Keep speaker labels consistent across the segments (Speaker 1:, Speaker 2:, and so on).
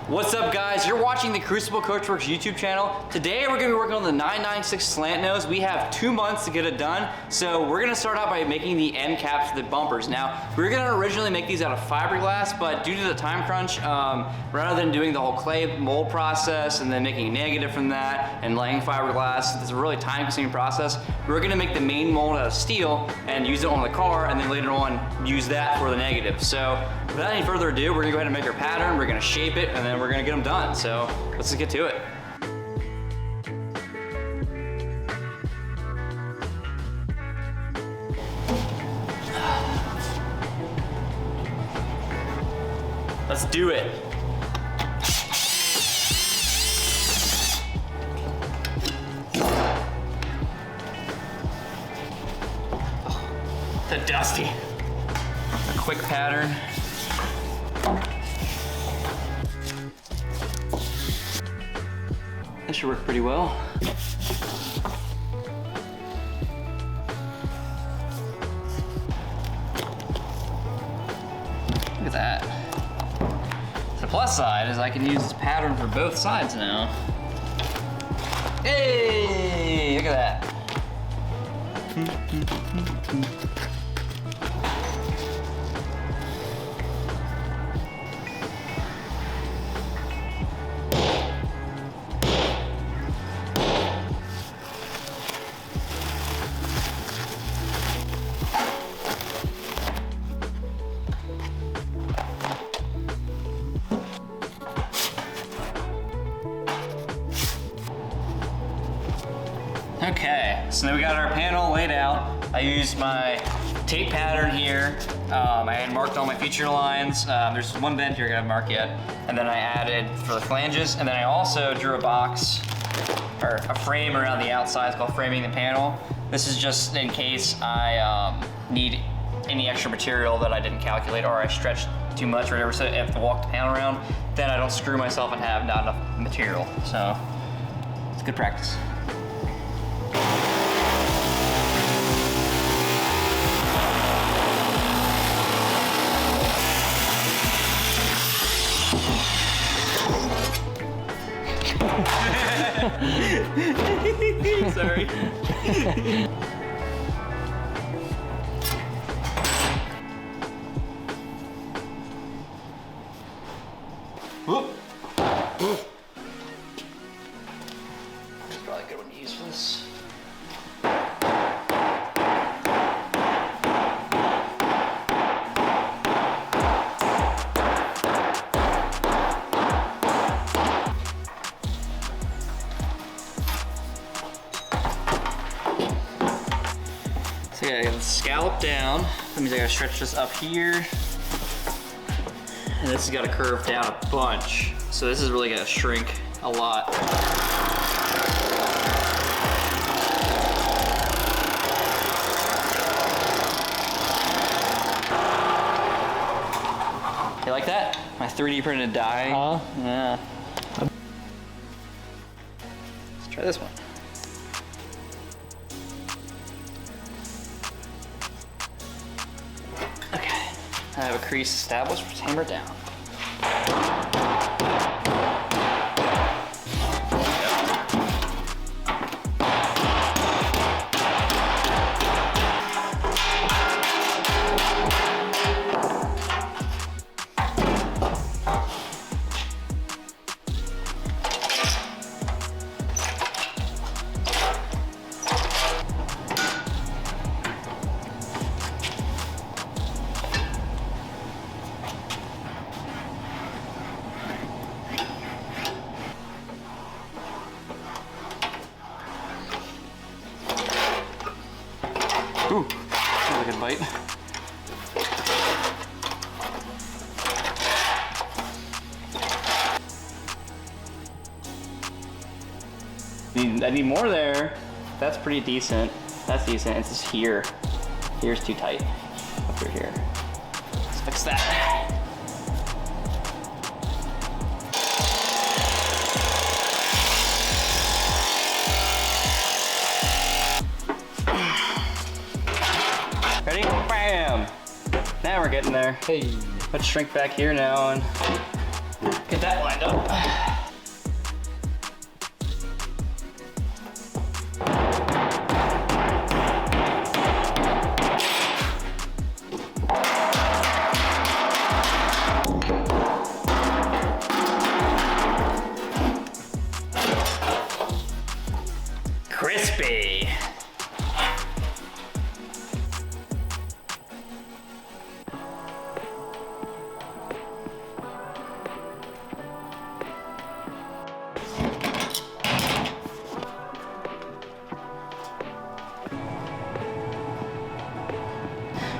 Speaker 1: What's up guys, you're watching the Crucible Coachworks YouTube channel. Today we're gonna be working on the 996 slant nose. We have 2 months to get it done. So we're gonna start out by making the end caps for the bumpers. Now, we were gonna originally make these out of fiberglass, but due to the time crunch, rather than doing the whole clay mold process and then making a negative from that and laying fiberglass, it's a really time consuming process. We're gonna make the main mold out of steel and use it on the car, and then later on use that for the negative. So without any further ado, we're gonna go ahead and make our pattern, we're gonna shape it, and then we're gonna get them done. So let's just get to it. Let's do it. The dusty. A quick pattern. That should work pretty well. Look at that. The plus side is I can use this pattern for both sides now. Hey, look at that. Okay, so now we got our panel laid out. I used my tape pattern here. I had marked all my feature lines. There's one bend here I gotta mark yet. And then I added for the flanges. And then I also drew a box, or a frame around the outside. It's called framing the panel. This is just in case I need any extra material that I didn't calculate or I stretched too much or whatever, so I have to walk the panel around. Then I don't screw myself and have not enough material. So it's good practice. Sorry. Whoop. Whoop. That's probably a good one to use for this. So yeah, I got the scallop down. That means I gotta stretch this up here. And this has gotta curve down a bunch. So this is really gonna shrink a lot. You like that? My 3D printed die? Yeah. Let's try this one. I have a crease established, let's hammer it down. Ooh, that was a good bite. I need more there. That's pretty decent. That's decent. It's just here. Here's too tight. Up through here. Let's fix that. Ready? Bam! Now we're getting there.
Speaker 2: Hey.
Speaker 1: Let's shrink back here now and Get that lined up. Crispy.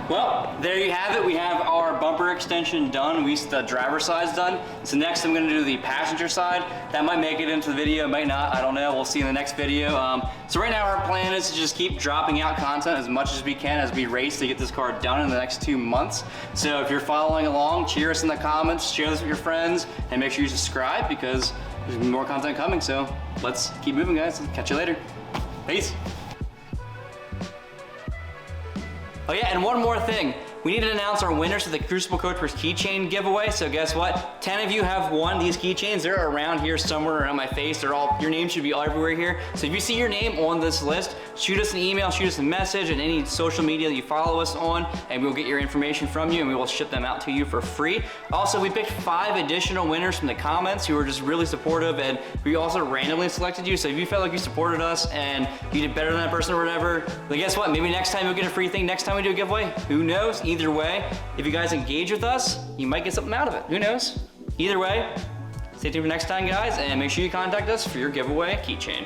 Speaker 1: Well, there you have it. We have our bumper extension done. The driver's side's done. So next I'm gonna do the passenger side. That might make it into the video, might not, I don't know. We'll see in the next video. So right now our plan is to just keep dropping out content as much as we can as we race to get this car done in the next 2 months. So if you're following along, cheer us in the comments, share this with your friends, and make sure you subscribe because there's gonna be more content coming. So let's keep moving, guys. Catch you later. Peace. Oh yeah, and one more thing. We need to announce our winners for the Crucible Coachworks keychain giveaway. So guess what? 10 of you have won these keychains. They're around here somewhere around my face. Your name should be everywhere here. So if you see your name on this list, shoot us an email, shoot us a message, and any social media that you follow us on, and we'll get your information from you and we will ship them out to you for free. Also, we picked 5 additional winners from the comments who were just really supportive, and we also randomly selected you. So if you felt like you supported us and you did better than that person or whatever, then guess what? Maybe next time you'll get a free thing. Next time we do a giveaway, who knows? Either way, if you guys engage with us, you might get something out of it. Who knows? Either way, stay tuned for next time, guys, and make sure you contact us for your giveaway keychain.